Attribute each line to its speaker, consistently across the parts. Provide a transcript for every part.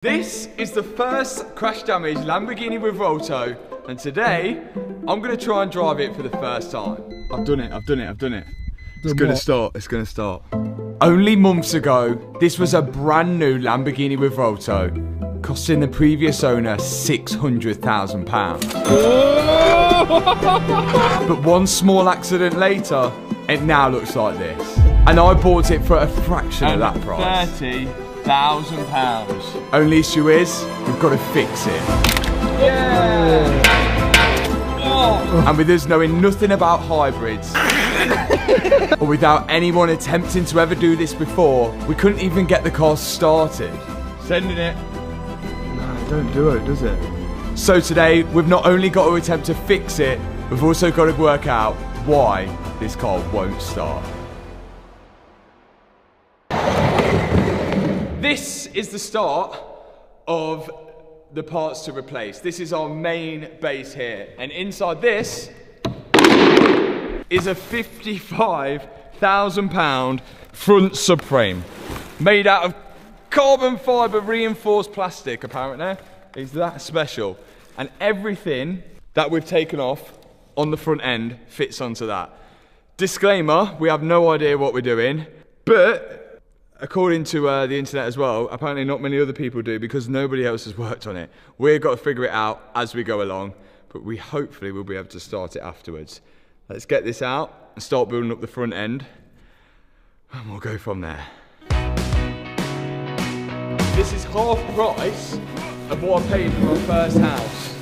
Speaker 1: This is the first crash damage Lamborghini Revuelto, and today I'm going to try and drive it for the first time. I've done it. It's going to start. Only months ago, this was a brand new Lamborghini Revuelto, costing the previous owner £600,000. But one small accident later, it now looks like this. And I bought it for a fraction of that price. £30,000. Only issue is, we've got to fix it. Yeah! Oh. And with us knowing nothing about hybrids, or without anyone attempting to ever do this before, we couldn't even get the car started. Sending it. No, it don't do it, does it? So today, we've not only got to attempt to fix it, we've also got to work out why this car won't start. This is the start of the parts to replace. This is our main base here. And inside this is a £55,000 front subframe made out of carbon fibre reinforced plastic, apparently. It's that special. And everything that we've taken off on the front end fits onto that. Disclaimer, we have no idea what we're doing, but according to the internet as well, apparently not many other people do because nobody else has worked on it. We've got to figure it out as we go along, but we hopefully will be able to start it afterwards. Let's get this out and start building up the front end, and we'll go from there. This is half price of what I paid for my first house.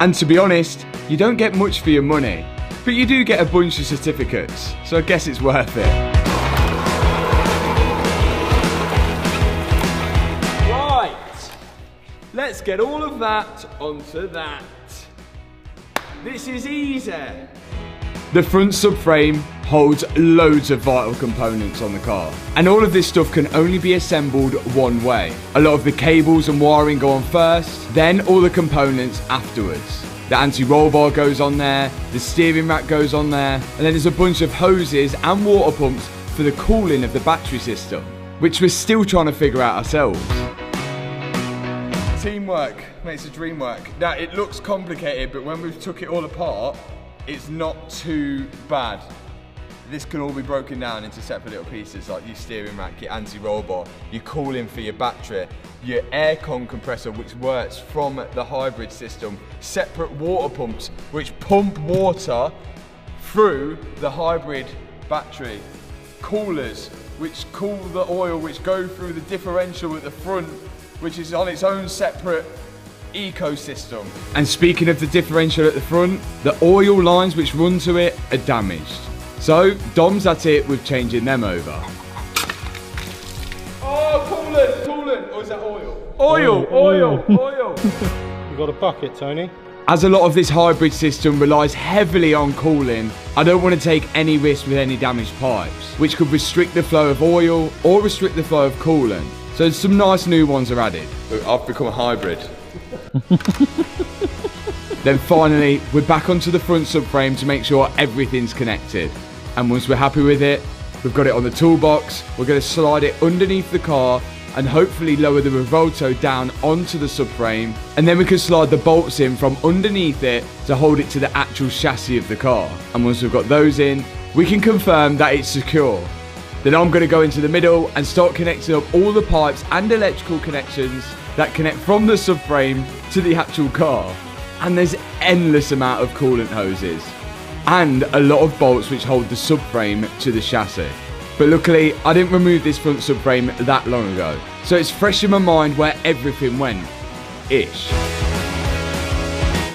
Speaker 1: And to be honest, you don't get much for your money, but you do get a bunch of certificates, so I guess it's worth it. Let's get all of that onto that. This is easy. The front subframe holds loads of vital components on the car, and all of this stuff can only be assembled one way. A lot of the cables and wiring go on first, then all the components afterwards. The anti-roll bar goes on there, the steering rack goes on there, and then there's a bunch of hoses and water pumps for the cooling of the battery system, which we're still trying to figure out ourselves. Teamwork makes the dream work. Now, it looks complicated, but when we've took it all apart, it's not too bad. This can all be broken down into separate little pieces, like your steering rack, your anti-roll bar, your cooling for your battery, your aircon compressor, which works from the hybrid system, separate water pumps, which pump water through the hybrid battery, coolers, which cool the oil, which go through the differential at the front, which is on its own separate ecosystem. And speaking of the differential at the front, the oil lines which run to it are damaged. So Dom's at it with changing them over. Oh, coolant, or is that oil? Oil.
Speaker 2: You got a bucket, Tony?
Speaker 1: As a lot of this hybrid system relies heavily on cooling, I don't want to take any risk with any damaged pipes, which could restrict the flow of oil or restrict the flow of coolant. So some nice new ones are added. I've become a hybrid. Then finally, we're back onto the front subframe to make sure everything's connected. And once we're happy with it, we've got it on the toolbox, we're going to slide it underneath the car and hopefully lower the Revuelto down onto the subframe. And then we can slide the bolts in from underneath it to hold it to the actual chassis of the car. And once we've got those in, we can confirm that it's secure. Then I'm going to go into the middle and start connecting up all the pipes and electrical connections that connect from the subframe to the actual car. And there's endless amount of coolant hoses and a lot of bolts which hold the subframe to the chassis. But luckily, I didn't remove this front subframe that long ago, so it's fresh in my mind where everything went-ish.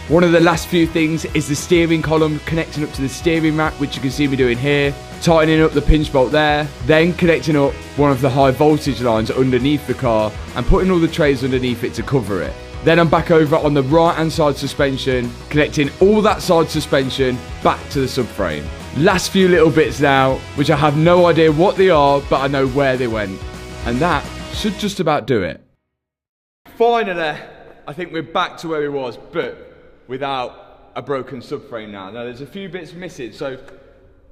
Speaker 1: One of the last few things is the steering column connecting up to the steering rack, which you can see me doing here, tightening up the pinch bolt there, then connecting up one of the high voltage lines underneath the car and putting all the trays underneath it to cover it. Then I'm back over on the right hand side suspension, connecting all that side suspension back to the subframe. Last few little bits now, which I have no idea what they are, but I know where they went. And that should just about do it. Finally, I think we're back to where we was, but without a broken subframe now. Now there's a few bits missing, so I've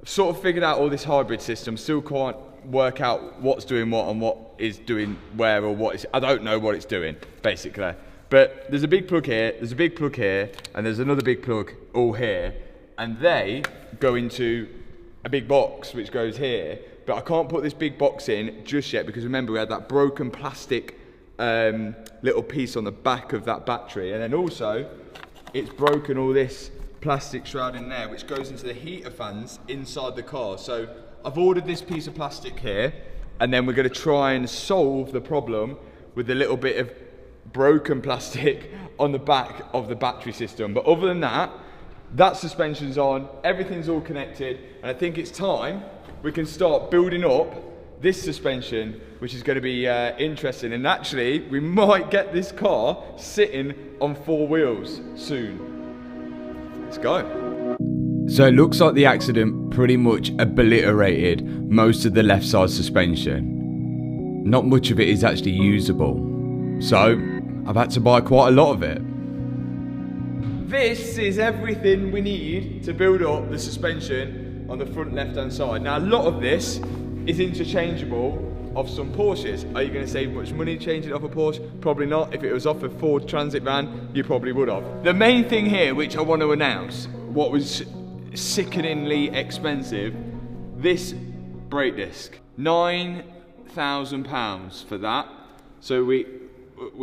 Speaker 1: sort of figured out all this hybrid system, still quite work out what's doing what and what is doing where, or what is, I don't know what it's doing, basically. But there's a big plug here, there's a big plug here, and there's another big plug all here, and they go into a big box which goes here, but I can't put this big box in just yet because remember we had that broken plastic little piece on the back of that battery, and then also it's broken all this plastic shroud in there which goes into the heater fans inside the car. So I've ordered this piece of plastic here, and then we're going to try and solve the problem with a little bit of broken plastic on the back of the battery system. But other than that, that suspension's on, everything's all connected, and I think it's time we can start building up this suspension, which is going to be interesting. And actually, we might get this car sitting on 4 wheels soon. Let's go.
Speaker 3: So it looks like the accident pretty much obliterated most of the left side suspension. Not much of it is actually usable. So I've had to buy quite a lot of it.
Speaker 1: This is everything we need to build up the suspension on the front left-hand side. Now, a lot of this is interchangeable of some Porsches. Are you going to save much money changing it off a Porsche? Probably not. If it was off a Ford Transit van, you probably would have. The main thing here, which I want to announce, what was sickeningly expensive, this brake disc. £9,000 for that. So we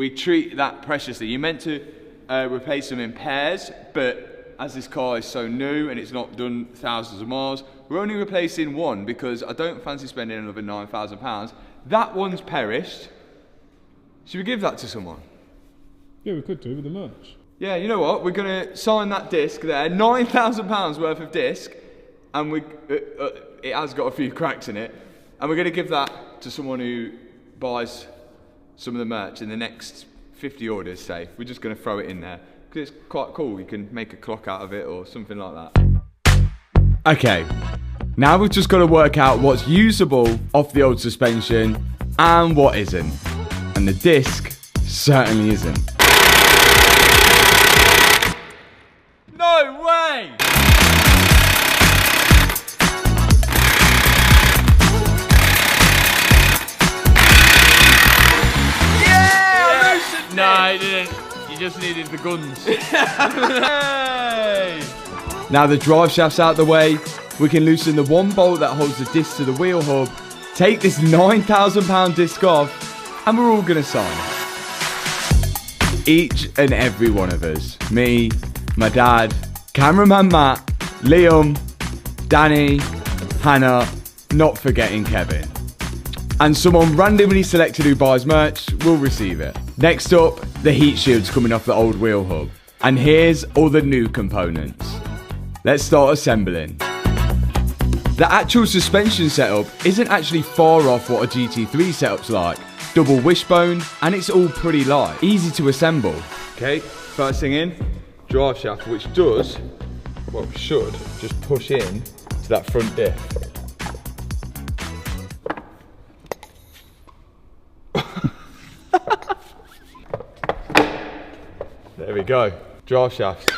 Speaker 1: treat that preciously. You're meant to replace them in pairs, but as this car is so new and it's not done thousands of miles, we're only replacing one because I don't fancy spending another £9,000. That one's perished. Should we give that to someone?
Speaker 2: Yeah, we could do with the merch.
Speaker 1: Yeah, you know what? We're going to sign that disc there, £9,000 worth of disc, and it has got a few cracks in it, and we're going to give that to someone who buys some of the merch in the next 50 orders, say. We're just going to throw it in there because it's quite cool. You can make a clock out of it or something like that.
Speaker 3: Okay, now we've just got to work out what's usable off the old suspension and what isn't. And the disc certainly isn't.
Speaker 1: No way!
Speaker 3: No, I didn't. You just needed the guns.
Speaker 1: Hey!
Speaker 3: Now the drive shaft's out the way, we can loosen the one bolt that holds the disc to the wheel hub, take this £9,000 disc off, and we're all gonna sign it. Each and every one of us, me, my dad, cameraman Matt, Liam, Danny, Hannah, not forgetting Kevin. And someone randomly selected who buys merch will receive it. Next up, the heat shield's coming off the old wheel hub. And here's all the new components. Let's start assembling. The actual suspension setup isn't actually far off what a GT3 setup's like. Double wishbone, and it's all pretty light. Easy to assemble.
Speaker 1: Okay, first thing in, drive shaft, which does, well, should just push in to that front diff. There we go, drive shaft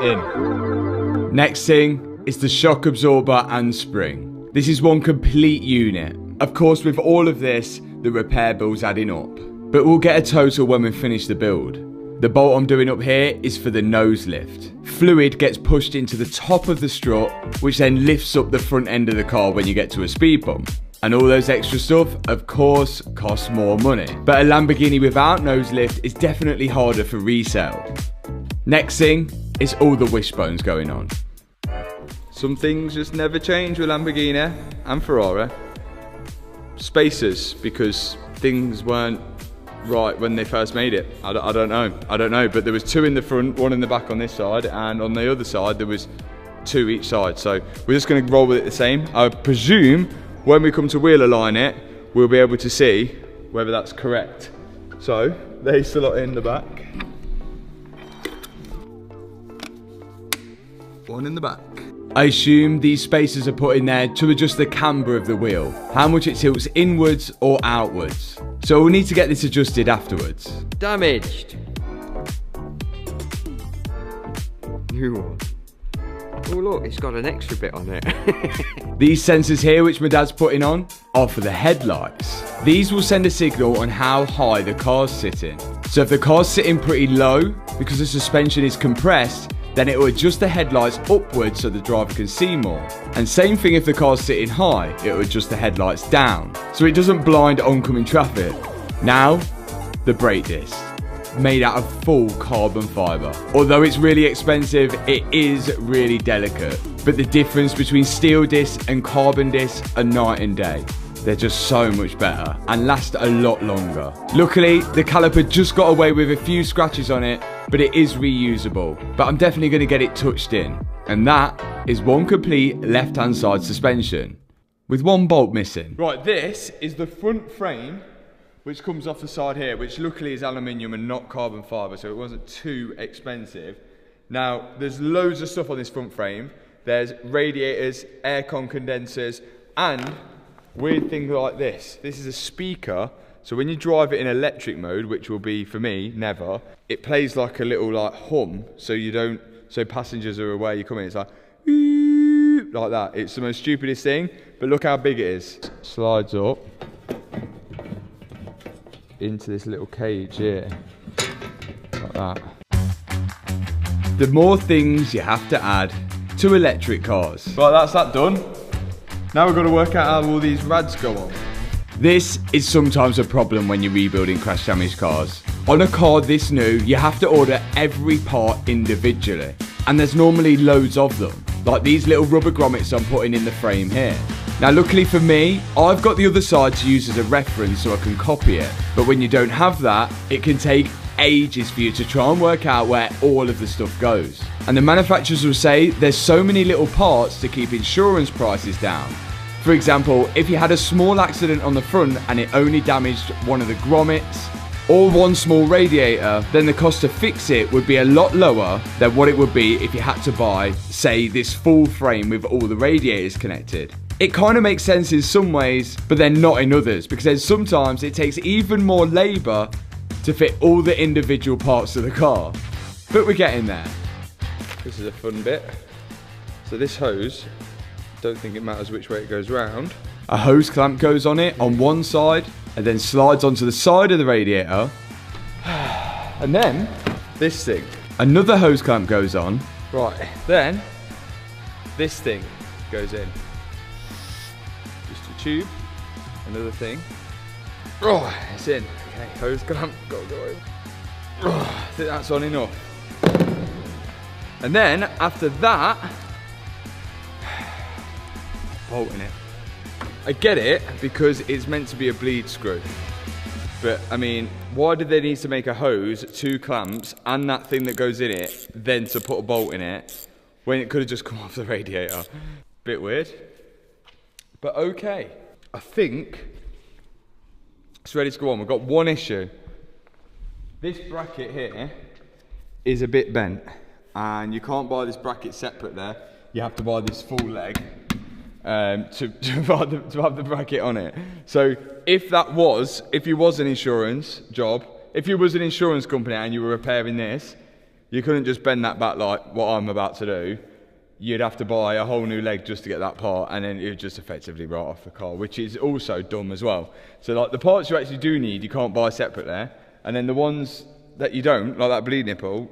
Speaker 1: in.
Speaker 3: Next thing is the shock absorber and spring. This is one complete unit. Of course, with all of this, the repair bill's adding up. But we'll get a total when we finish the build. The bolt I'm doing up here is for the nose lift. Fluid gets pushed into the top of the strut, which then lifts up the front end of the car when you get to a speed bump. And all those extra stuff, of course, costs more money. But a Lamborghini without nose lift is definitely harder for resale. Next thing is all the wishbones going on.
Speaker 1: Some things just never change with Lamborghini and Ferrari. Spacers, because things weren't right when they first made it. I don't know, but there was 2 in the front, 1 in the back on this side, and on the other side there was 2 each side. So we're just going to roll with it the same. I presume when we come to wheel align it, we'll be able to see whether that's correct. So they slot in the back. 1 in the back.
Speaker 3: I assume these spacers are put in there to adjust the camber of the wheel, how much it tilts inwards or outwards. So we'll need to get this adjusted afterwards.
Speaker 4: Damaged. New one. Oh look, it's got an extra bit on it.
Speaker 3: These sensors here, which my dad's putting on, are for the headlights. These will send a signal on how high the car's sitting. So if the car's sitting pretty low, because the suspension is compressed, then it will adjust the headlights upwards so the driver can see more. And same thing if the car's sitting high, it will adjust the headlights down, so it doesn't blind oncoming traffic. Now, the brake disc. Made out of full carbon fibre. Although it's really expensive, it is really delicate. But the difference between steel discs and carbon discs are night and day. They're just so much better and last a lot longer. Luckily, the caliper just got away with a few scratches on it, but it is reusable. But I'm definitely going to get it touched in. And that is one complete left-hand side suspension, with one bolt missing. Right, this is the front frame, which comes off the side here, which luckily is aluminium and not carbon fibre, so it wasn't too expensive. Now, there's loads of stuff on this front frame. There's radiators, aircon condensers, and weird thing like this. This is a speaker, so when you drive it in electric mode, which will be, for me, never, it plays like a little hum, so you don't, so passengers are aware you come in, it's like that. It's the most stupidest thing, but look how big it is. Slides up into this little cage here, like that. The more things you have to add to electric cars. Right, that's that done. Now we've got to work out how all these rads go on. This is sometimes a problem when you're rebuilding crash damaged cars. On a car this new, you have to order every part individually, and there's normally loads of them, like these little rubber grommets I'm putting in the frame here. Now luckily for me, I've got the other side to use as a reference so I can copy it, but when you don't have that, it can take ages for you to try and work out where all of the stuff goes. And the manufacturers will say there's so many little parts to keep insurance prices down. For example, if you had a small accident on the front and it only damaged one of the grommets or one small radiator, then the cost to fix it would be a lot lower than what it would be if you had to buy, say, this full frame with all the radiators connected. It kind of makes sense in some ways, but then not in others, because then sometimes it takes even more labour to fit all the individual parts of the car. But we're getting there. This is a fun bit. So this hose, don't think it matters which way it goes round. A hose clamp goes on it on one side and then slides onto the side of the radiator. And then this thing. Another hose clamp goes on. Right, then this thing goes in. Just a tube, another thing. Oh, it's in. Okay, hose clamp, go in. Oh, I think that's on enough. And then after that, bolting it. I get it because it's meant to be a bleed screw. But I mean, why did they need to make a hose, two clamps, and that thing that goes in it, then to put a bolt in it, when it could have just come off the radiator? Bit weird. But okay. I think it's ready to go on. We've got one issue. This bracket here is a bit bent, and you can't buy this bracket separate there. You have to buy this full leg to have the bracket on it. So if you was an insurance job, if you was an insurance company and you were repairing this, you couldn't just bend that back like what I'm about to do. You'd have to buy a whole new leg just to get that part, and then it would just effectively write off the car, which is also dumb as well. So like the parts you actually do need, you can't buy separate there, and then the ones that you don't, like that bleed nipple,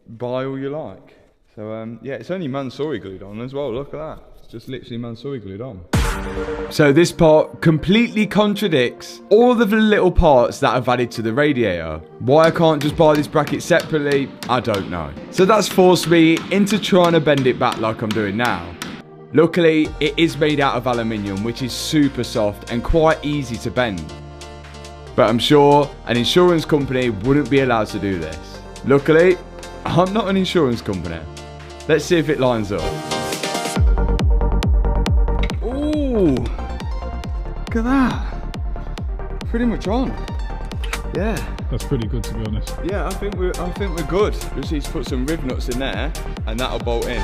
Speaker 3: buy all you like. So yeah, it's only Mansory glued on as well, look at that. It's just literally Mansory glued on. So this part completely contradicts all of the little parts that I've added to the radiator. Why I can't just buy this bracket separately, I don't know. So that's forced me into trying to bend it back like I'm doing now. Luckily, it is made out of aluminium, which is super soft and quite easy to bend. But I'm sure an insurance company wouldn't be allowed to do this. Luckily, I'm not an insurance company. Let's see if it lines up. Ooh, look at that. Pretty much on. Yeah.
Speaker 2: That's pretty good, to be honest.
Speaker 3: Yeah, I think we're good. Just need to put some riv nuts in there, and that'll bolt in.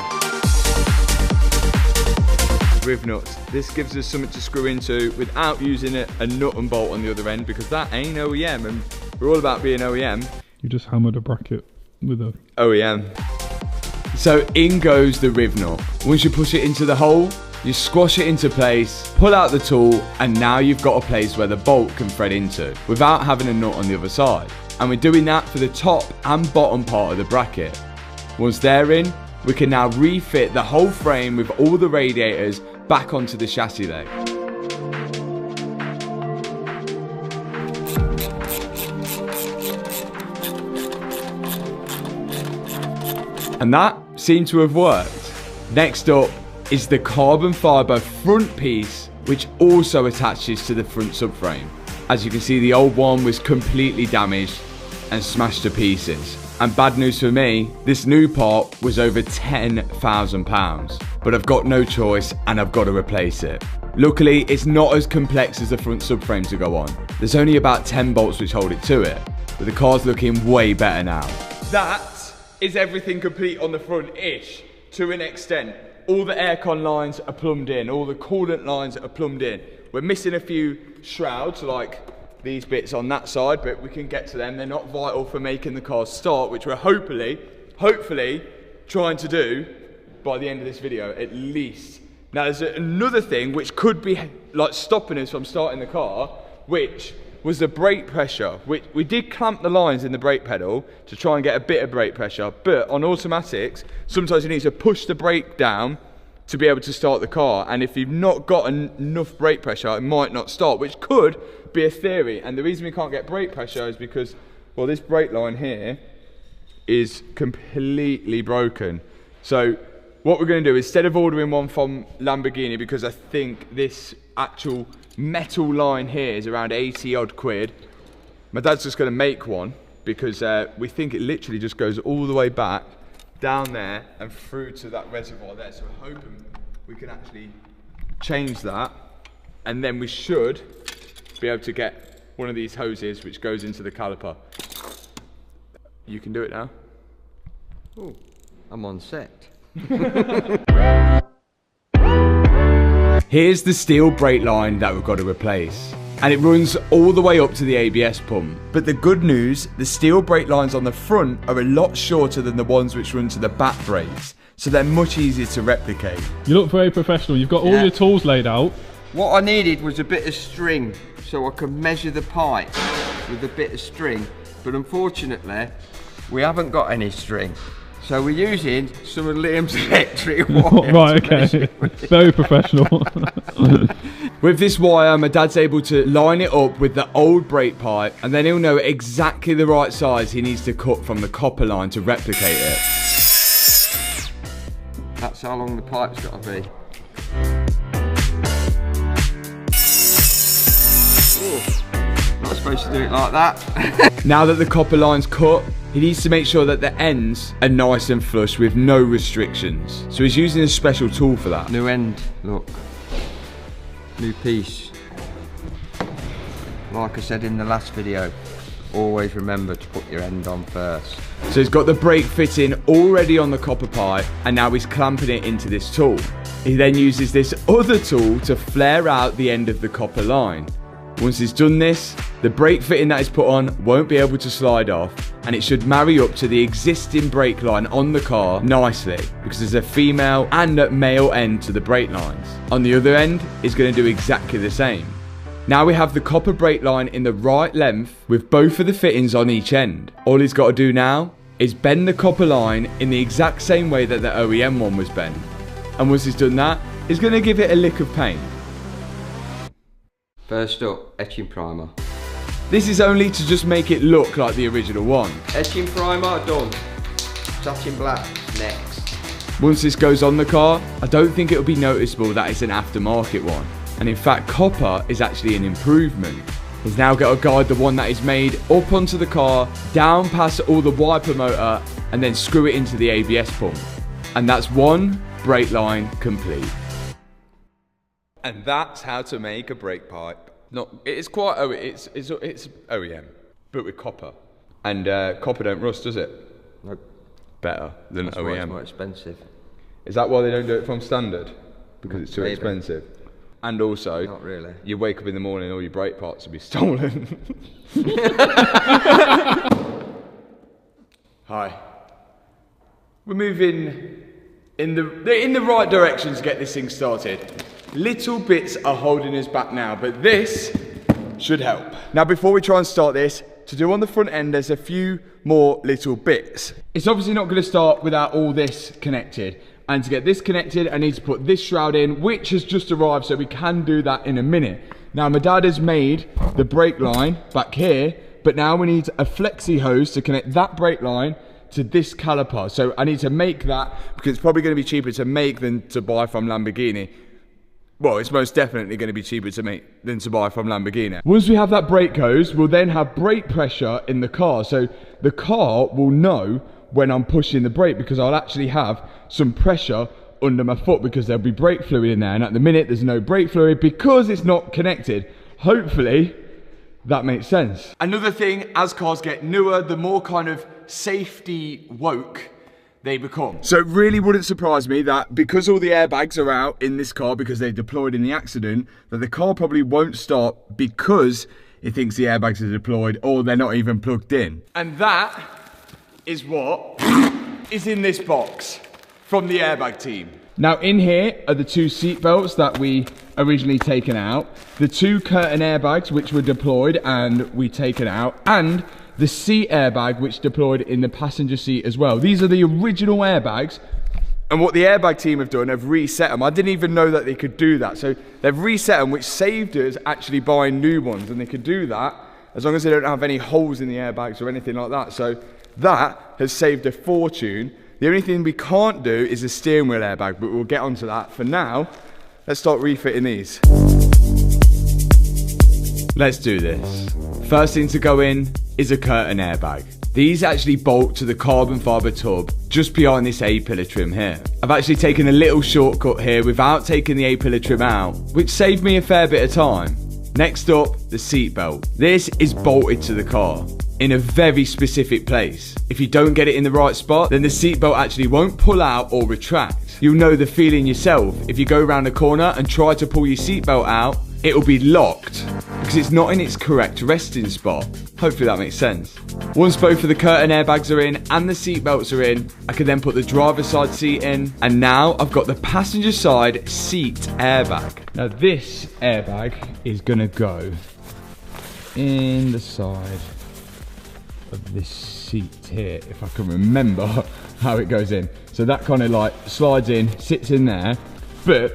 Speaker 3: Riv nuts. This gives us something to screw into without using a nut and bolt on the other end, because that ain't OEM, and we're all about being OEM.
Speaker 2: You just hammered a bracket with a
Speaker 3: OEM.
Speaker 1: So in goes the riv nut. Once you push it into the hole, you squash it into place, pull out the tool, and now you've got a place where the bolt can thread into without having a nut on the other side. And we're doing that for the top and bottom part of the bracket. Once they're in, we can now refit the whole frame with all the radiators back onto the chassis leg. And that seemed to have worked. Next up is the carbon fibre front piece, which also attaches to the front subframe. As you can see, the old one was completely damaged and smashed to pieces. And bad news for me, this new part was over £10,000. But I've got no choice and I've got to replace it. Luckily, it's not as complex as the front subframe to go on. There's only about 10 bolts which hold it to it, but the car's looking way better now. That is everything complete on the front-ish, to an extent. All the aircon lines are plumbed in, all the coolant lines are plumbed in. We're missing a few shrouds, like these bits on that side, but we can get to them. They're not vital for making the car start, which we're hopefully trying to do by the end of this video, at least. Now, there's another thing which could be like stopping us from starting the car, which was the brake pressure. We did clamp the lines in the brake pedal to try and get a bit of brake pressure, but on automatics, sometimes you need to push the brake down to be able to start the car. And if you've not got enough brake pressure, it might not start, which could be a theory. And the reason we can't get brake pressure is because, well, this brake line here is completely broken. So what we're going to do, instead of ordering one from Lamborghini, because I think this actual metal line here is around 80 odd quid, my dad's just going to make one, because we think it literally just goes all the way back down there and through to that reservoir there. So we're hoping we can actually change that, and then we should be able to get one of these hoses which goes into the caliper. You can do it now.
Speaker 4: Oh, I'm on set.
Speaker 1: Here's the steel brake line that we've got to replace, and it runs all the way up to the ABS pump. But the good news, the steel brake lines on the front are a lot shorter than the ones which run to the back brakes, so they're much easier to replicate.
Speaker 2: You look very professional. You've got all your tools laid out.
Speaker 4: What I needed was a bit of string so I could measure the pipe with a bit of string, but unfortunately we haven't got any string. So we're using some of Liam's electric wire.
Speaker 2: Right, okay. Very professional.
Speaker 1: With this wire, my dad's able to line it up with the old brake pipe, and then he'll know exactly the right size he needs to cut from the copper line to replicate it.
Speaker 4: That's how long the pipe's got to be. Ooh, not supposed to do it like that.
Speaker 1: Now that the copper line's cut, he needs to make sure that the ends are nice and flush with no restrictions. So he's using a special tool for that.
Speaker 4: New end, look. New piece. Like I said in the last video, always remember to put your end on first.
Speaker 1: So he's got the brake fitting already on the copper pipe, and now he's clamping it into this tool. He then uses this other tool to flare out the end of the copper line. Once he's done this, the brake fitting that is put on won't be able to slide off, and it should marry up to the existing brake line on the car nicely, because there's a female and a male end to the brake lines. On the other end, it's going to do exactly the same. Now we have the copper brake line in the right length with both of the fittings on each end. All he's got to do now is bend the copper line in the exact same way that the OEM one was bent. And once he's done that, he's going to give it a lick of paint.
Speaker 4: First up, etching primer.
Speaker 1: This is only to just make it look like the original one.
Speaker 4: Etching primer done. Satin black next.
Speaker 1: Once this goes on the car, I don't think it'll be noticeable that it's an aftermarket one. And in fact, copper is actually an improvement. He's now got to guide the one that is made up onto the car, down past all the wiper motor, and then screw it into the ABS pump. And that's one brake line complete. And that's how to make a brake pipe. It's quite it's OEM, but with copper. And copper don't rust, does it?
Speaker 4: Nope.
Speaker 1: Better than
Speaker 4: That's
Speaker 1: OEM.
Speaker 4: why it's more expensive.
Speaker 1: Is that why they don't do it from standard? Because it's too expensive. And also,
Speaker 4: Not really.
Speaker 1: You wake up in the morning, all your brake parts will be stolen. Hi.
Speaker 3: We're moving in the right direction to get this thing started. Little bits are holding us back now, but this should help. Now, before we try and start this, to do on the front end, there's a few more little bits. It's obviously not going to start without all this connected. And to get this connected, I need to put this shroud in, which has just arrived, so we can do that in a minute. Now, my dad has made the brake line back here, but now we need a flexi hose to connect that brake line to this caliper. So I need to make that, because it's probably going to be cheaper to make than to buy from Lamborghini. Well, it's most definitely going to be cheaper to make than to buy from Lamborghini. Once we have that brake hose, we'll then have brake pressure in the car. So the car will know when I'm pushing the brake, because I'll actually have some pressure under my foot, because there'll be brake fluid in there. And at the minute, there's no brake fluid because it's not connected. Hopefully, that makes sense. Another thing, as cars get newer, the more kind of safety woke they become. So it really wouldn't surprise me that because all the airbags are out in this car because they deployed in the accident, that the car probably won't start because it thinks the airbags are deployed or they're not even plugged in. And that is what is in this box from the airbag team. Now in here are the two seat belts that we originally taken out, the two curtain airbags which were deployed and we taken out, and the seat airbag which deployed in the passenger seat as well. These are the original airbags, and what the airbag team have done, have reset them. I didn't even know that they could do that. So they've reset them, which saved us actually buying new ones, and they could do that as long as they don't have any holes in the airbags or anything like that. So that has saved a fortune. The only thing we can't do is a steering wheel airbag, but we'll get onto that. For now, let's start refitting these. Let's do this. First thing to go in is a curtain airbag. These actually bolt to the carbon fibre tub just behind this A-pillar trim here. I've actually taken a little shortcut here without taking the A-pillar trim out, which saved me a fair bit of time. Next up, the seat belt. This is bolted to the car in a very specific place. If you don't get it in the right spot, then the seat belt actually won't pull out or retract. You'll know the feeling yourself. If you go around the corner and try to pull your seat belt out, it'll be locked because it's not in its correct resting spot. Hopefully that makes sense. Once both of the curtain airbags are in and the seat belts are in, I can then put the driver's side seat in, and now I've got the passenger side seat airbag. Now this airbag is gonna go in the side of this seat here, if I can remember how it goes in. So that kind of like slides in, sits in there, but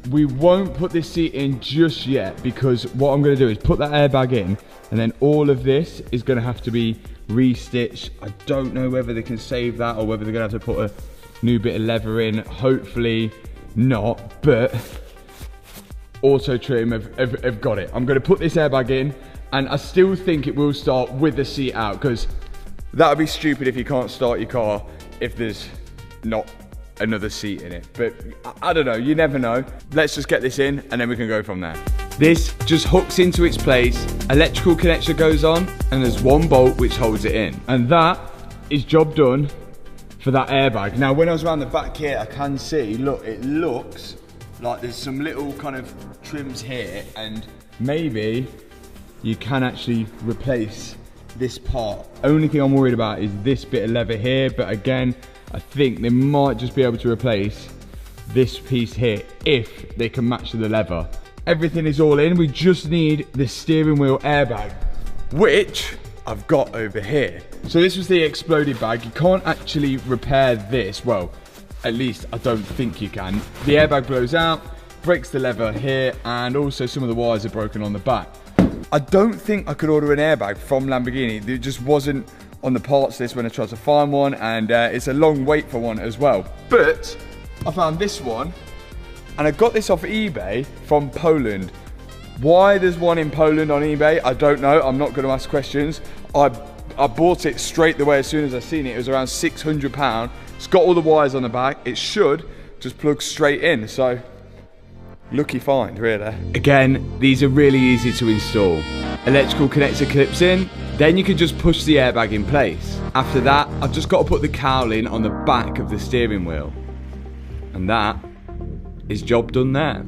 Speaker 3: we won't put this seat in just yet, because what I'm going to do is put that airbag in, and then all of this is going to have to be restitched. I don't know whether they can save that or whether they're going to have to put a new bit of leather in. Hopefully not, but Auto Trim have got it. I'm going to put this airbag in, and I still think it will start with the seat out, because that would be stupid if you can't start your car if there's not another seat in it. But I don't know, you never know. Let's just get this in and then we can go from there. This just hooks into its place, electrical connector goes on, and there's one bolt which holds it in. And that is job done for that airbag. Now when I was around the back here, I can see, look, it looks like there's some little kind of trims here, and maybe you can actually replace this part. Only thing I'm worried about is this bit of leather here, but again, I think they might just be able to replace this piece here if they can match the leather. Everything is all in, we just need the steering wheel airbag, which I've got over here. So this was the exploded bag. You can't actually repair this. Well, at least I don't think you can. The airbag blows out, breaks the leather here, and also some of the wires are broken on the back. I don't think I could order an airbag from Lamborghini. It just wasn't on the parts list when I tried to find one, and it's a long wait for one as well. But I found this one, and I got this off eBay from Poland. Why there's one in Poland on eBay, I don't know. I'm not going to ask questions. I bought it straight away as soon as I seen it. It was around £600. It's got all the wires on the back. It should just plug straight in. So lucky find, really. Again, these are really easy to install. Electrical connector clips in, then you can just push the airbag in place. After that, I've just got to put the cowling on the back of the steering wheel. And that is job done there.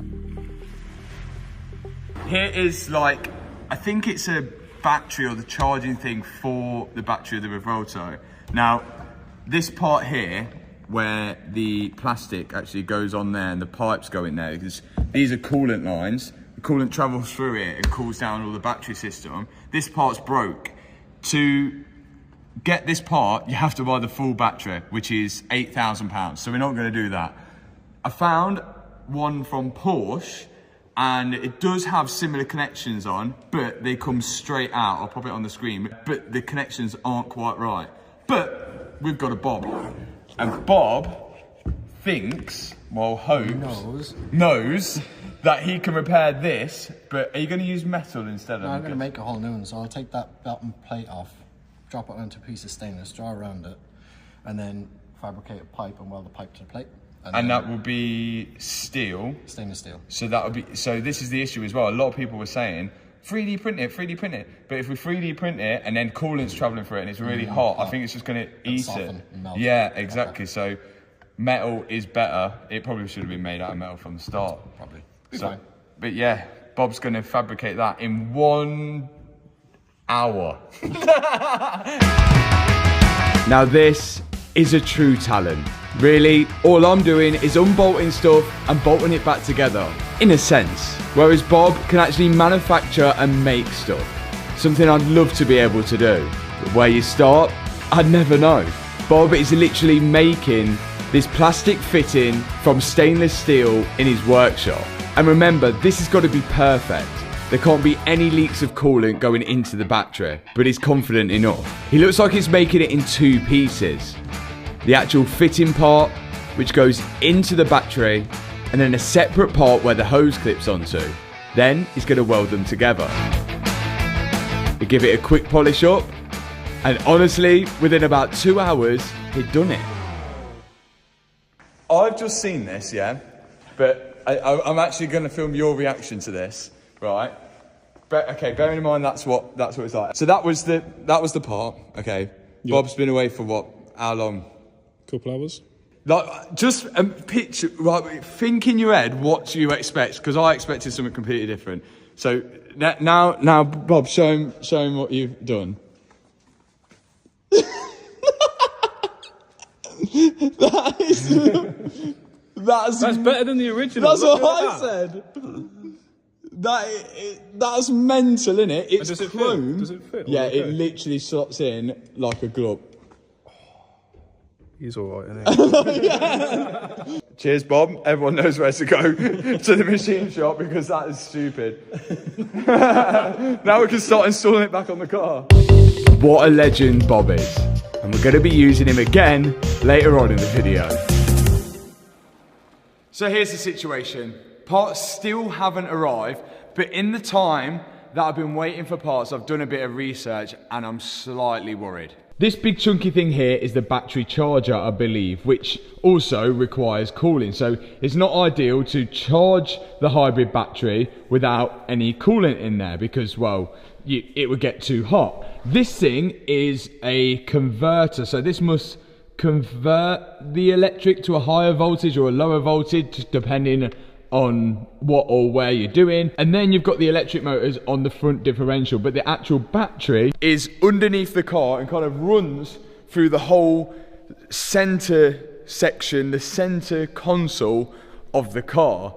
Speaker 3: Here is like, I think it's a battery or the charging thing for the battery of the Revuelto. Now,
Speaker 1: this part here, where the plastic actually goes on there and the pipes go in there, because these are coolant lines. The coolant travels through it and cools down all the battery system. This part's broke. To get this part, you have to buy the full battery, which is £8,000. So we're not going to do that. I found one from Porsche, and it does have similar connections on, but they come straight out. I'll pop it on the screen, but the connections aren't quite right. But we've got a Bob, and Bob thinks, well, hopes, knows that he can repair this. But are you going to use metal instead of?
Speaker 5: No, I'm going to make a whole new one. So I'll take that bottom plate off, drop it onto a piece of stainless, draw around it, and then fabricate a pipe and weld the pipe to the plate.
Speaker 1: And that will be steel.
Speaker 5: Stainless steel.
Speaker 1: So that would be. So this is the issue as well. A lot of people were saying 3D print it, 3D print it. But if we 3D print it and then coolant's traveling through it and it's really hot, I think it's just going to eat it.
Speaker 5: And melt.
Speaker 1: Yeah, exactly. So metal is better. It probably should have been made out of metal from the start.
Speaker 5: Probably.
Speaker 1: So, but yeah, Bob's going to fabricate that in 1 hour. Now this is a true talent. Really, all I'm doing is unbolting stuff and bolting it back together, in a sense. Whereas Bob can actually manufacture and make stuff. Something I'd love to be able to do. But where you start, I'd never know. Bob is literally making this plastic fitting from stainless steel in his workshop. And remember, this has got to be perfect. There can't be any leaks of coolant going into the battery, but he's confident enough. He looks like he's making it in 2 pieces. The actual fitting part, which goes into the battery, and then a separate part where the hose clips onto. Then he's going to weld them together. He give it a quick polish up, and honestly, within about 2 hours, he'd done it. I've just seen this, yeah, but I'm actually going to film your reaction to this, right? But okay, bearing in mind that's what it's like. So that was the part. Okay, yep. Bob's been away for what? How long?
Speaker 2: Couple hours.
Speaker 1: Like, just picture, right, think in your head what you expect, because I expected something completely different. So now, Bob, show him what you've done. That's
Speaker 2: better than the original.
Speaker 1: That's what I said. That's mental, innit? It's
Speaker 2: does it
Speaker 1: chrome.
Speaker 2: Fit? Does it fit?
Speaker 1: Yeah, it literally slots in like a glove.
Speaker 2: He's all right, isn't he?
Speaker 1: Cheers, Bob. Everyone knows where to go to the machine shop, because that is stupid. Now we can start installing it back on the car. What a legend Bob is. And we're going to be using him again later on in the video. So here's the situation. Parts still haven't arrived, but in the time that I've been waiting for parts, I've done a bit of research and I'm slightly worried. This big chunky thing here is the battery charger, I believe, which also requires cooling. So it's not ideal to charge the hybrid battery without any coolant in there, because, well, it would get too hot. This thing is a converter, so this must convert the electric to a higher voltage or a lower voltage, depending on what or where you're doing. And then you've got the electric motors on the front differential, but the actual battery is underneath the car and kind of runs through the whole center section, the center console of the car.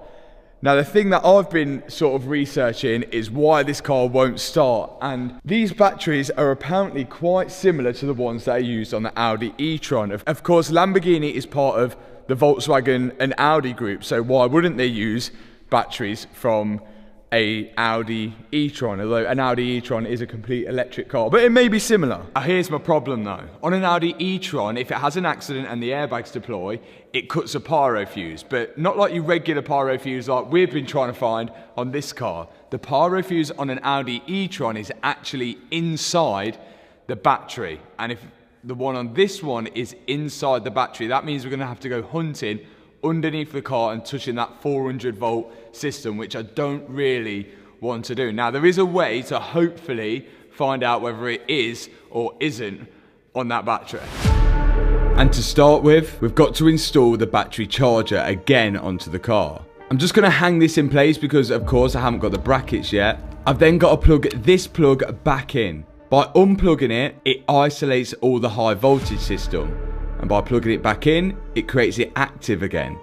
Speaker 1: Now, the thing that I've been sort of researching is why this car won't start, and these batteries are apparently quite similar to the ones that are used on the Audi e-tron. Of course, Lamborghini is part of the Volkswagen and Audi group, so why wouldn't they use batteries from a Audi e-tron, although an Audi e-tron is a complete electric car, but it may be similar. Here's my problem though. On an Audi e-tron, if it has an accident and the airbags deploy, it cuts a pyro fuse, but not like your regular pyro fuse like we've been trying to find on this car. The pyro fuse on an Audi e-tron is actually inside the battery, and if the one on this one is inside the battery, that means we're going to have to go hunting underneath the car and touching that 400 volt system, which I don't really want to do. Now, there is a way to hopefully find out whether it is or isn't on that battery. And to start with, we've got to install the battery charger again onto the car. I'm just going to hang this in place because, of course, I haven't got the brackets yet. I've then got to plug this plug back in. By unplugging it, it isolates all the high voltage system. and by plugging it back in, it creates it active again.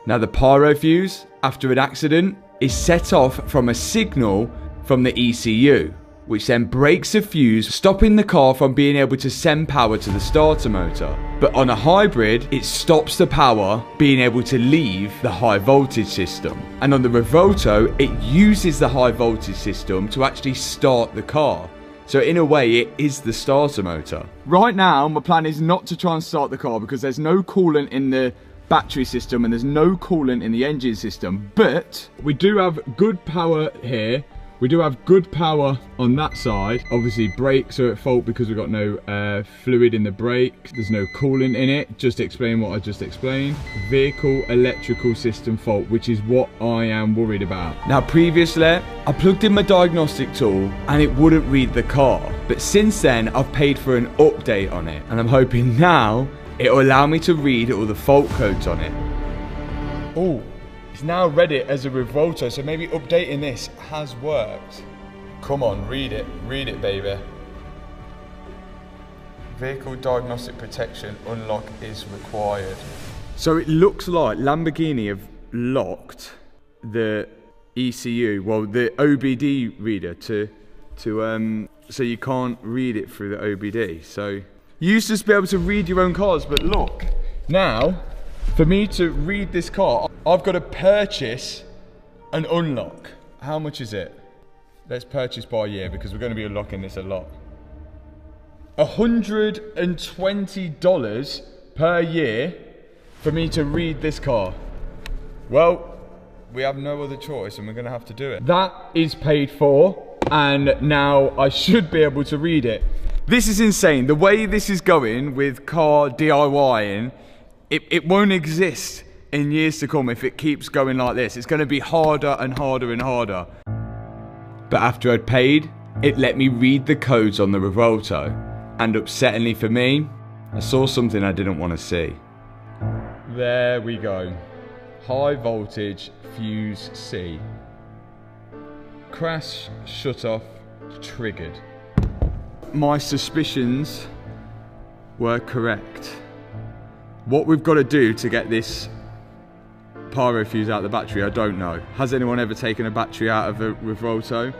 Speaker 1: Now the pyro fuse, after an accident, is set off from a signal from the ECU, which then breaks the fuse, stopping the car from being able to send power to the starter motor. But on a hybrid, it stops the power being able to leave the high voltage system. And on the Revuelto, it uses the high voltage system to actually start the car. So in a way, it is the starter motor. Right now, my plan is not to try and start the car because there's no coolant in the battery system and there's no coolant in the engine system. But we do have good power here. We do have good power on that side. Obviously brakes are at fault because we've got no fluid in the brake. There's no coolant in it. Just explain what I just explained. Vehicle electrical system fault, which is what I am worried about. Now previously, I plugged in my diagnostic tool and it wouldn't read the car. But since then, I've paid for an update on it. And I'm hoping now it'll allow me to read all the fault codes on it. Oh. It's now read it as a Revuelto, so maybe updating this has worked. Come on, read it, baby. Vehicle diagnostic protection unlock is required. So it looks like Lamborghini have locked the ECU, well, the OBD reader so you can't read it through the OBD. So you used to be able to read your own cars, but look, now, for me to read this car, I've got to purchase an unlock. How much is it? Let's purchase by year because we're going to be unlocking this a lot. $120 per year for me to read this car. Well, we have no other choice and we're going to have to do it. That is paid for and now I should be able to read it. This is insane. The way this is going with car DIYing, it won't exist in years to come if it keeps going like this. It's going to be harder and harder and harder. But after I'd paid, it let me read the codes on the Revuelto. And upsettingly for me, I saw something I didn't want to see. There we go. High voltage fuse C. Crash shut off triggered. My suspicions were correct. What we've got to do to get this pyro fuse out of the battery, I don't know. Has anyone ever taken a battery out of a Revuelto?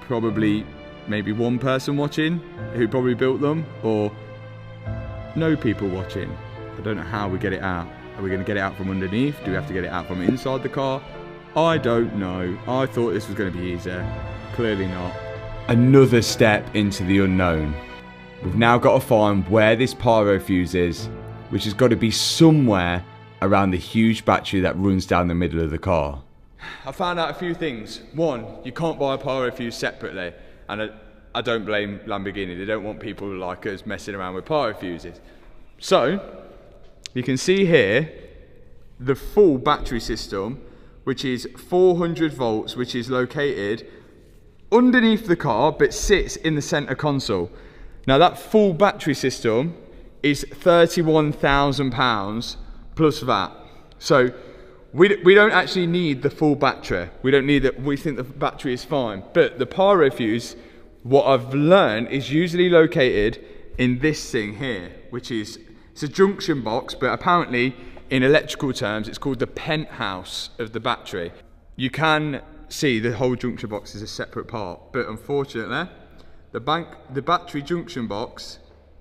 Speaker 1: Probably maybe one person watching who probably built them, or no people watching. I don't know how we get it out. Are we going to get it out from underneath? Do we have to get it out from inside the car? I don't know. I thought this was going to be easier. Clearly not. Another step into the unknown. We've now got to find where this pyro fuse is, which has got to be somewhere around the huge battery that runs down the middle of the car. I found out a few things. One, you can't buy a pyro fuse separately, and I don't blame Lamborghini. They don't want people like us messing around with pyro fuses. So, you can see here the full battery system, which is 400 volts, which is located underneath the car, but sits in the center console. Now that full battery system is £31,000 plus VAT. So we don't actually need the full battery. We don't need it. We think the battery is fine. But the pyro fuse, what I've learned, is usually located in this thing here, which is, it's a junction box, but apparently in electrical terms, it's called the penthouse of the battery. You can see the whole junction box is a separate part, but unfortunately, the battery junction box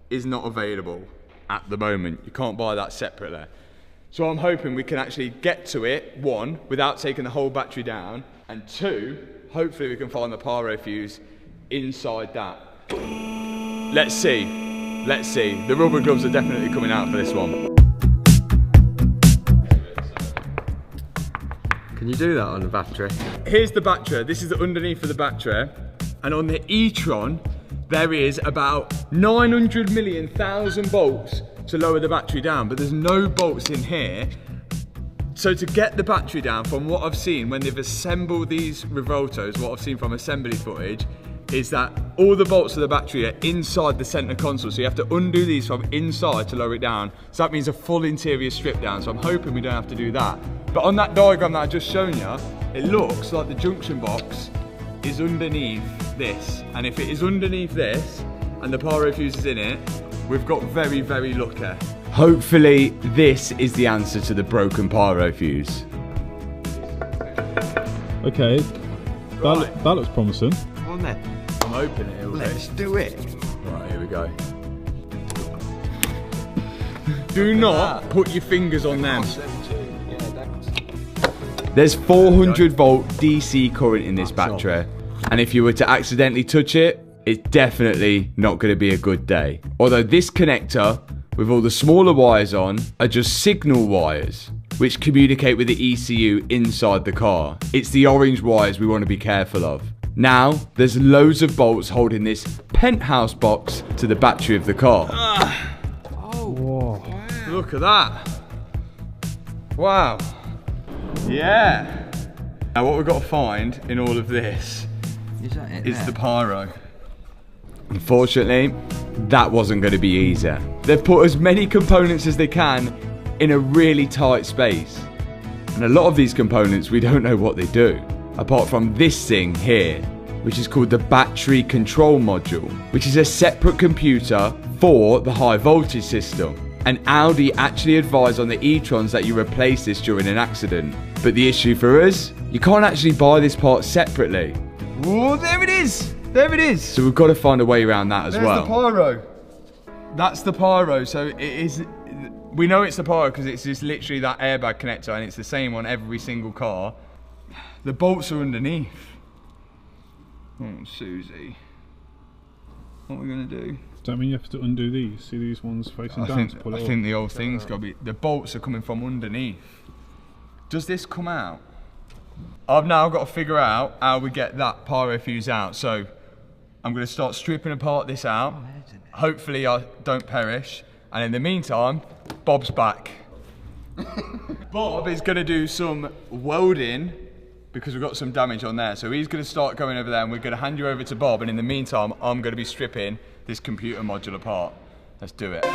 Speaker 1: is not available at the moment. You can't buy that separately. So I'm hoping we can actually get to it, one, without taking the whole battery down, and two, hopefully we can find the pyro fuse inside that. Let's see. Let's see. The rubber gloves are definitely coming out for this one.
Speaker 4: Can you do that on the battery?
Speaker 1: Here's the battery. This is the underneath of the battery. And on the e-tron, there is about 900 million thousand bolts to lower the battery down, but there's no bolts in here. So to get the battery down, from what I've seen when they've assembled these Revueltos, what I've seen from assembly footage, is that all the bolts of the battery are inside the center console, so you have to undo these from inside to lower it down. So that means a full interior strip down, so I'm hoping we don't have to do that. But on that diagram that I just shown you, it looks like the junction box is underneath this. And if it is underneath this, and the pyro fuse is in it, we've got very, very lucky. Hopefully this is the answer to the broken pyro fuse.
Speaker 2: Okay, that looks promising.
Speaker 4: Come on then.
Speaker 1: I'm opening it.
Speaker 4: Let's do it.
Speaker 1: Right, here we go. Do not put your fingers on them. There's 400 volt DC current in this battery, and if you were to accidentally touch it, it's definitely not going to be a good day. Although this connector, with all the smaller wires on, are just signal wires, which communicate with the ECU inside the car. It's the orange wires we want to be careful of. Now, there's loads of bolts holding this penthouse box to the battery of the car.
Speaker 2: Whoa.
Speaker 1: Look at that. Wow. Yeah. Now what we've got to find in all of this
Speaker 4: Is that it?
Speaker 1: is the pyro. Unfortunately, that wasn't going to be easy. They've put as many components as they can in a really tight space. And a lot of these components, we don't know what they do. Apart from this thing here, which is called the battery control module, which is a separate computer for the high voltage system. And Audi actually advised on the e-trons that you replace this during an accident. But the issue for us, you can't actually buy this part separately. Oh, there it is! There it is! So we've got to find a way around that as well.
Speaker 3: There's the pyro. That's the pyro. So it is. We know it's the pyro because it's just literally that airbag connector, and it's the same on every single car. The bolts are underneath. Oh, Susie. What are we gonna do?
Speaker 2: Does that mean you have to undo these? See these ones facing down to pull it
Speaker 3: I
Speaker 2: off?
Speaker 3: think the whole thing's got to be. The bolts are coming from underneath. Does this come out? I've now got to figure out how we get that pyro fuse out. So I'm going to start stripping apart this out. Hopefully I don't perish. And in the meantime, Bob's back. Bob is going to do some welding because we've got some damage on there. So he's going to start going over there, and we're going to hand you over to Bob. And in the meantime, I'm going to be stripping this computer module apart. Let's do it.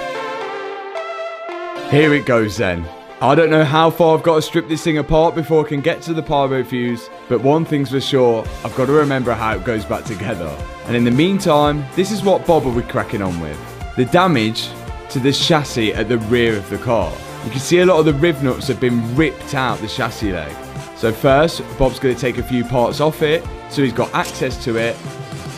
Speaker 1: Here it goes then. I don't know how far I've got to strip this thing apart before I can get to the pyro fuse, but one thing's for sure, I've got to remember how it goes back together. And in the meantime, this is what Bob will be cracking on with. The damage to the chassis at the rear of the car. You can see a lot of the riv nuts have been ripped out the chassis leg. So first, Bob's going to take a few parts off it, so he's got access to it,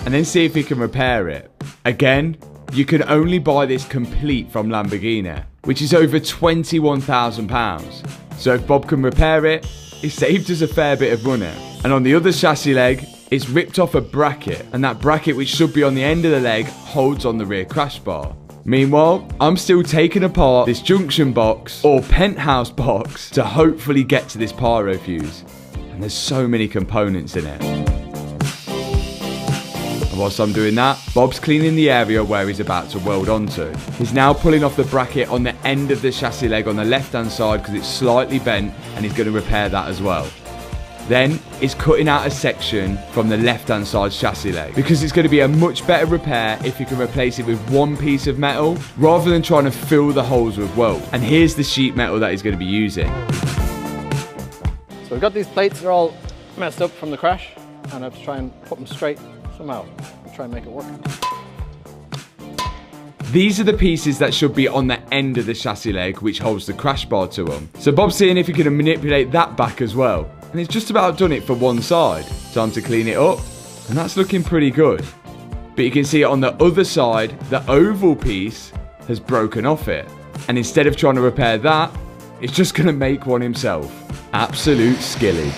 Speaker 1: and then see if he can repair it. Again, you can only buy this complete from Lamborghini, which is over £21,000. So if Bob can repair it, it saved us a fair bit of money. And on the other chassis leg, it's ripped off a bracket, and that bracket, which should be on the end of the leg, holds on the rear crash bar. Meanwhile, I'm still taking apart this junction box or penthouse box to hopefully get to this pyro fuse. And there's so many components in it. And whilst I'm doing that, Bob's cleaning the area where he's about to weld onto. He's now pulling off the bracket on the end of the chassis leg on the left hand side because it's slightly bent, and he's going to repair that as well. Then he's cutting out a section from the left hand side chassis leg because it's going to be a much better repair if you can replace it with one piece of metal rather than trying to fill the holes with weld. And here's the sheet metal that he's going to be using.
Speaker 5: So we've got these plates, they're all messed up from the crash, and I have to try and put them straight somehow and try and make it work.
Speaker 1: These are the pieces that should be on the end of the chassis leg which holds the crash bar to them. So Bob's seeing if he can manipulate that back as well. And he's just about done it for one side. Time to clean it up, and that's looking pretty good. But you can see on the other side, the oval piece has broken off it. And instead of trying to repair that, it's just going to make one himself. Absolute skillage.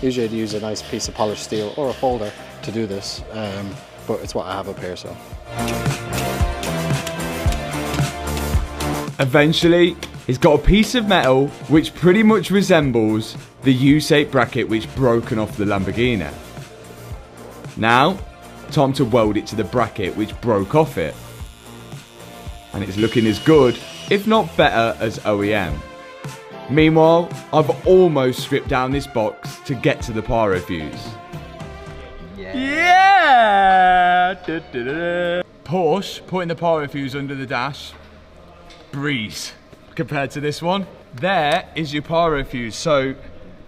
Speaker 5: Usually I'd use a nice piece of polished steel or a folder to do this, but it's what I have up here, so.
Speaker 1: Eventually, he's got a piece of metal which pretty much resembles the U-shaped bracket which broken off the Lamborghini. Now, time to weld it to the bracket which broke off it. And it's looking as good, if not better, as OEM. Meanwhile, I've almost stripped down this box to get to the pyro fuse.
Speaker 3: Yeah! Porsche putting the pyro fuse under the dash. Breeze compared to this one. There is your pyro fuse. So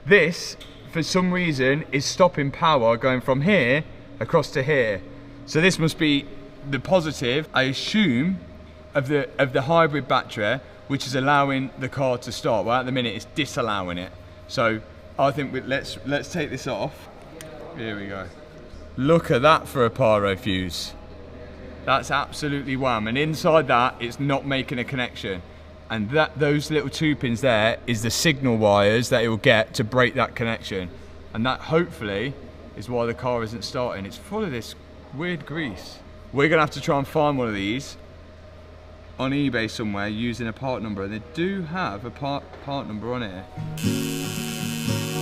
Speaker 3: this, for some reason, is stopping power going from here across to here. So this must be the positive, I assume,
Speaker 1: of the hybrid battery, which is allowing the car to start. Well, at the minute, it's disallowing it. So I think let's take this off. Here we go. Look at that for a pyro fuse. That's absolutely wham. And inside that, it's not making a connection. And those little 2 pins there is the signal wires that it will get to break that connection. And that hopefully is why the car isn't starting. It's full of this weird grease. We're gonna have to try and find one of these on eBay somewhere using a part number. And they do have a part number on here.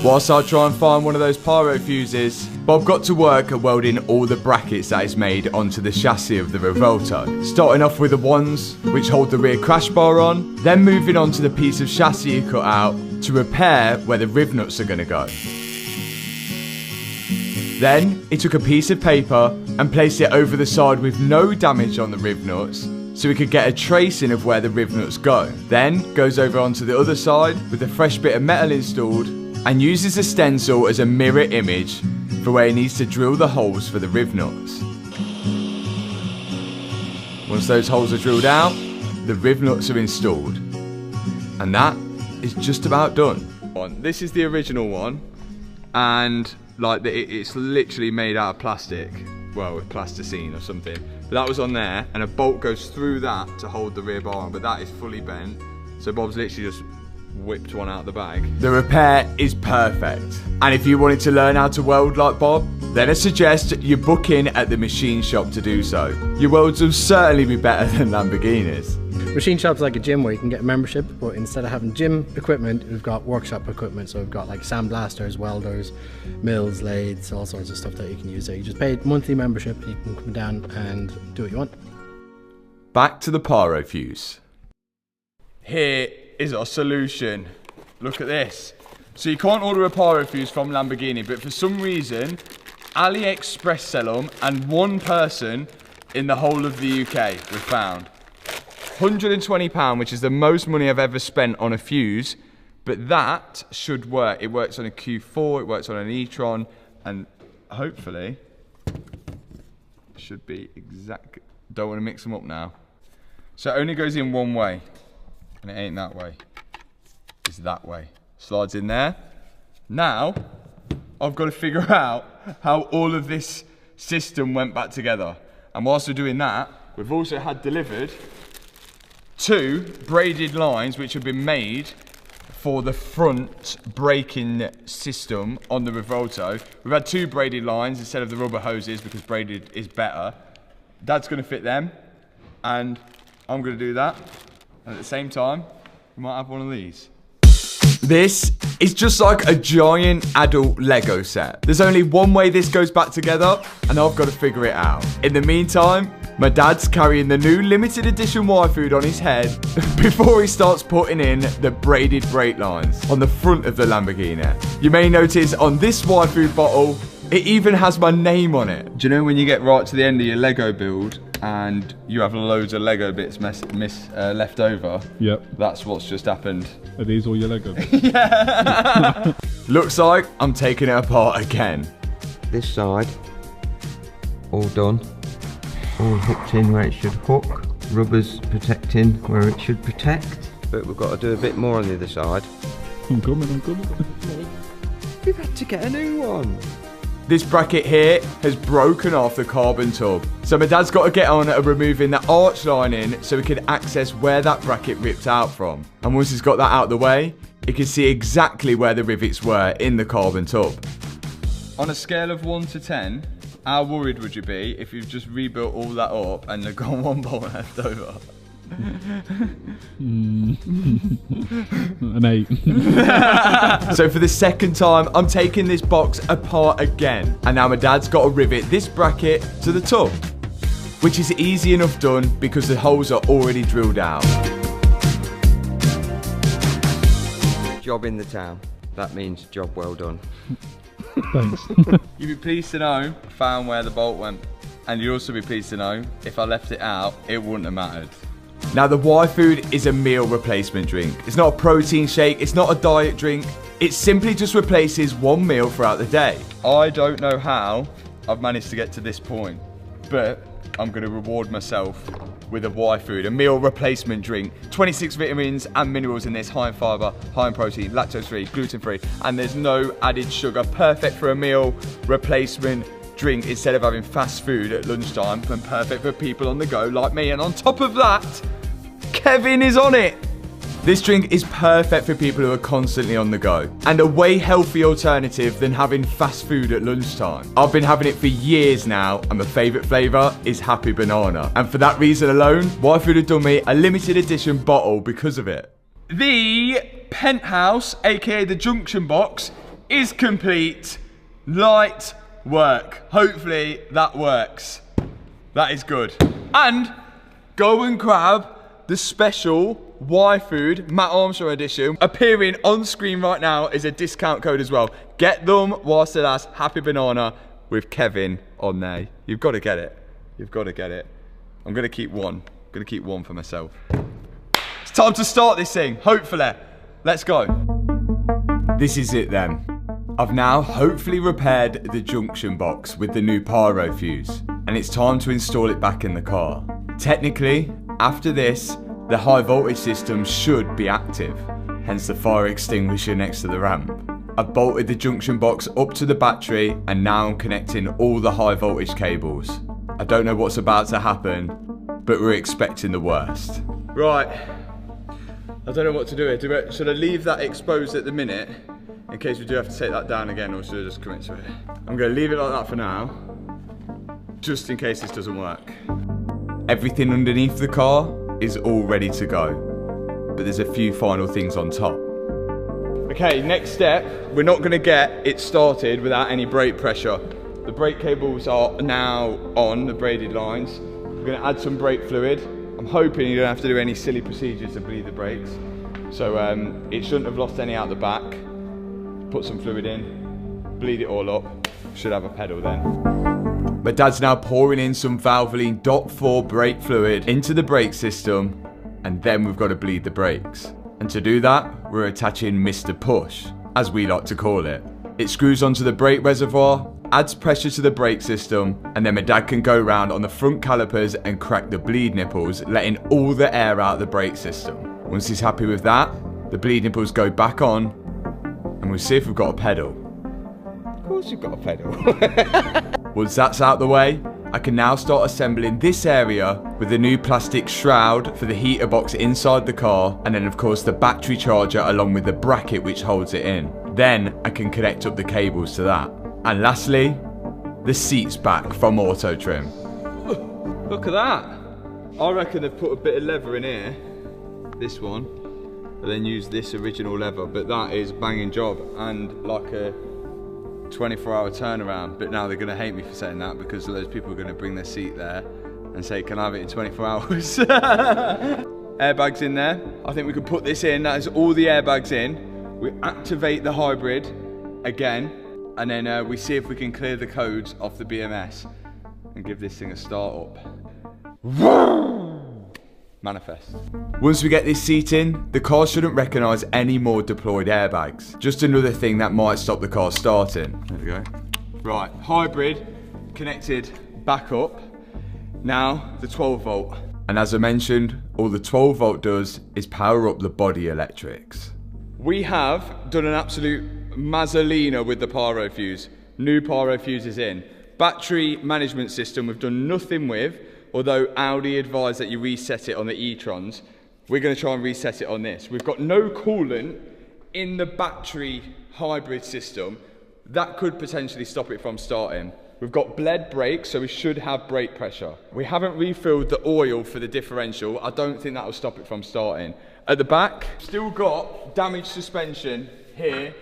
Speaker 1: Whilst I try and find one of those pyro fuses, Bob got to work at welding all the brackets that is made onto the chassis of the Revuelto. Starting off with the ones which hold the rear crash bar on, then moving on to the piece of chassis he cut out to repair where the riv nuts are going to go. Then he took a piece of paper and placed it over the side with no damage on the riv nuts, so we could get a tracing of where the riv nuts go. Then goes over onto the other side with a fresh bit of metal installed and uses a stencil as a mirror image for where he needs to drill the holes for the riv nuts. Once those holes are drilled out, the riv nuts are installed. And that is just about done. This is the original one, and like it's literally made out of plastic. Well, with plasticine or something. But that was on there, and a bolt goes through that to hold the rear bar on, but that is fully bent. So Bob's literally just whipped one out of the bag. The repair is perfect. And if you wanted to learn how to weld like Bob, then I suggest you book in at the machine shop to do so. Your welds will certainly be better than Lamborghini's.
Speaker 5: Machine shop's like a gym where you can get a membership, but instead of having gym equipment, we've got workshop equipment. So we've got like sandblasters, welders, mills, lathes, all sorts of stuff that you can use there. You just pay monthly membership, you can come down and do what you want.
Speaker 1: Back to the pyro fuse. Here is our solution. Look at this. So you can't order a pyro fuse from Lamborghini, but for some reason, AliExpress sell them, and one person in the whole of the UK was found. £120, which is the most money I've ever spent on a fuse, but that should work. It works on a Q4, it works on an e-tron, and hopefully should be exact. Don't want to mix them up now. So it only goes in one way, and it ain't that way. It's that way. Slides in there. Now I've got to figure out how all of this system went back together. And whilst we're doing that, we've also had delivered 2 braided lines which have been made for the front braking system on the Revuelto. We've had 2 braided lines instead of the rubber hoses because braided is better. Dad's going to fit them, and I'm going to do that. And at the same time, we might have one of these. This is just like a giant adult Lego set. There's only one way this goes back together, and I've got to figure it out. In the meantime, my dad's carrying the new limited edition Y-Food on his head before he starts putting in the braided brake lines on the front of the Lamborghini. You may notice on this Y-Food bottle, it even has my name on it. Do you know when you get right to the end of your Lego build and you have loads of Lego bits left over?
Speaker 2: Yep.
Speaker 1: That's what's just happened.
Speaker 2: Are these all your Lego bits?
Speaker 1: Yeah. Looks like I'm taking it apart again.
Speaker 4: This side, all done. All hooked in where it should hook. Rubber's protecting where it should protect. But we've got to do a bit more on the other side.
Speaker 2: I'm coming.
Speaker 4: We've had to get a new one.
Speaker 1: This bracket here has broken off the carbon tub. So my dad's got to get on at removing the arch lining so we can access where that bracket ripped out from. And once he's got that out of the way, he can see exactly where the rivets were in the carbon tub. On a scale of 1 to 10, how worried would you be if you've just rebuilt all that up and there's got one bolt left over?
Speaker 2: An 8.
Speaker 1: So for the second time, I'm taking this box apart again. And now my dad's got to rivet this bracket to the tub, which is easy enough done because the holes are already drilled out.
Speaker 4: Job in the town. That means job well done.
Speaker 2: Thanks.
Speaker 1: You'd be pleased to know I found where the bolt went. And you'd also be pleased to know if I left it out, it wouldn't have mattered. Now the Y-Food is a meal replacement drink. It's not a protein shake, it's not a diet drink. It simply just replaces one meal throughout the day. I don't know how I've managed to get to this point, but I'm going to reward myself with a Y food, a meal replacement drink. 26 vitamins and minerals in this, high in fibre, high in protein, lactose-free, gluten-free, and there's no added sugar. Perfect for a meal replacement drink instead of having fast food at lunchtime, and perfect for people on the go like me. And on top of that, Kevin is on it. This drink is perfect for people who are constantly on the go, and a way healthy alternative than having fast food at lunchtime. I've been having it for years now, and my favourite flavour is Happy Banana. And for that reason alone, Y Food have done me a limited edition bottle because of it. The penthouse, aka the junction box, is complete. Light work. Hopefully that works. That is good. And go and grab the special Y Food Matt Armstrong edition. Appearing on screen right now is a discount code as well. Get them whilst it lasts. Happy Banana with Kevin on there. You've got to get it. You've got to get it. I'm going to keep one. I'm going to keep one for myself. It's time to start this thing, hopefully. Let's go. This is it then. I've now hopefully repaired the junction box with the new pyro fuse, and it's time to install it back in the car. Technically, after this, the high voltage system should be active, hence the fire extinguisher next to the ramp. I've bolted the junction box up to the battery, and now I'm connecting all the high voltage cables. I don't know what's about to happen, but we're expecting the worst. Right, I don't know what to do here. Should I leave that exposed at the minute, in case we do have to take that down again, or should I just commit to it? I'm going to leave it like that for now, just in case this doesn't work. Everything underneath the car is all ready to go, but there's a few final things on top. Okay, next step, we're not going to get it started without any brake pressure. The brake cables are now on, the braided lines. We're going to add some brake fluid. I'm hoping you don't have to do any silly procedures to bleed the brakes, so it shouldn't have lost any out the back. Put some fluid in, bleed it all up, should have a pedal then. My dad's now pouring in some Valvoline DOT4 brake fluid into the brake system, and then we've got to bleed the brakes. And to do that, we're attaching Mr. Push, as we like to call it. It screws onto the brake reservoir, adds pressure to the brake system, and then my dad can go round on the front calipers and crack the bleed nipples, letting all the air out of the brake system. Once he's happy with that, the bleed nipples go back on, and we'll see if we've got a pedal. Of course you've got a pedal. Once that's out the way, I can now start assembling this area with the new plastic shroud for the heater box inside the car, and then of course the battery charger along with the bracket which holds it in. Then I can connect up the cables to that. And lastly, the seats back from Auto Trim. Look at that. I reckon they've put a bit of leather in here, this one, and then use this original leather, but that is a banging job and like a 24-hour turnaround. But now they're going to hate me for saying that, because those people are going to bring their seat there and say, can I have it in 24 hours? Airbags in there. I think we could put this in. That is all the airbags in. We activate the hybrid again, and then we see if we can clear the codes off the BMS and give this thing a start up. Manifest. Once we get this seat in, the car shouldn't recognise any more deployed airbags. Just another thing that might stop the car starting. There we go. Right, hybrid connected back up. Now the 12 volt. And as I mentioned, all the 12 volt does is power up the body electrics. We have done an absolute mazzolina with the pyro fuse. New pyro fuse is in. Battery management system we've done nothing with. Although Audi advised that you reset it on the e-trons, we're going to try and reset it on this. We've got no coolant in the battery hybrid system. That could potentially stop it from starting. We've got bled brakes, so we should have brake pressure. We haven't refilled the oil for the differential. I don't think that will stop it from starting. At the back, still got damaged suspension here,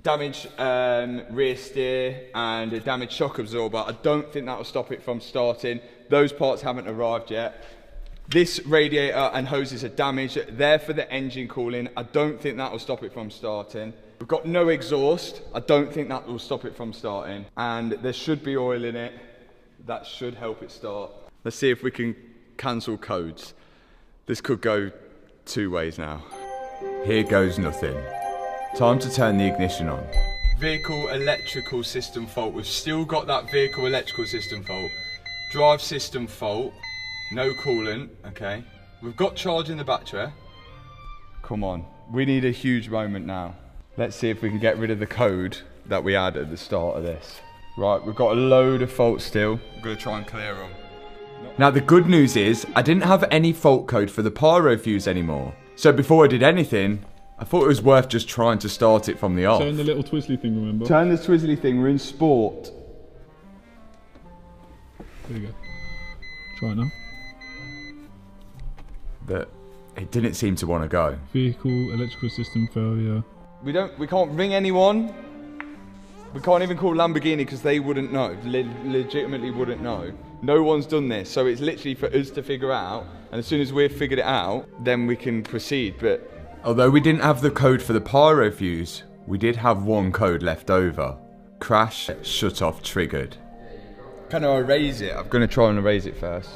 Speaker 1: damaged rear steer, and a damaged shock absorber. I don't think that will stop it from starting. Those parts haven't arrived yet. This radiator and hoses are damaged. They're for the engine cooling. I don't think that will stop it from starting. We've got no exhaust. I don't think that will stop it from starting. And there should be oil in it. That should help it start. Let's see if we can cancel codes. This could go two ways now. Here goes nothing. Time to turn the ignition on. Vehicle electrical system fault. We've still got that vehicle electrical system fault. Drive system fault. No coolant, okay. We've got charge in the battery. Come on, we need a huge moment now. Let's see if we can get rid of the code that we had at the start of this. Right, we've got a load of faults still. We're gonna try and clear them. Now the good news is, I didn't have any fault code for the pyro fuse anymore. So before I did anything, I thought it was worth just trying to start it from the off.
Speaker 2: Turn the little twizzly thing, remember?
Speaker 1: Turn the twizzly thing, we're in sport.
Speaker 2: There you go. Try it now.
Speaker 1: But it didn't seem to want to go.
Speaker 2: Vehicle, electrical system failure.
Speaker 1: We can't ring anyone. We can't even call Lamborghini because they wouldn't know, legitimately wouldn't know. No one's done this, so it's literally for us to figure out, and as soon as we've figured it out, then we can proceed. But although we didn't have the code for the pyro fuse, we did have one code left over. Crash shut off triggered. Can I erase it? I'm going to try and erase it first.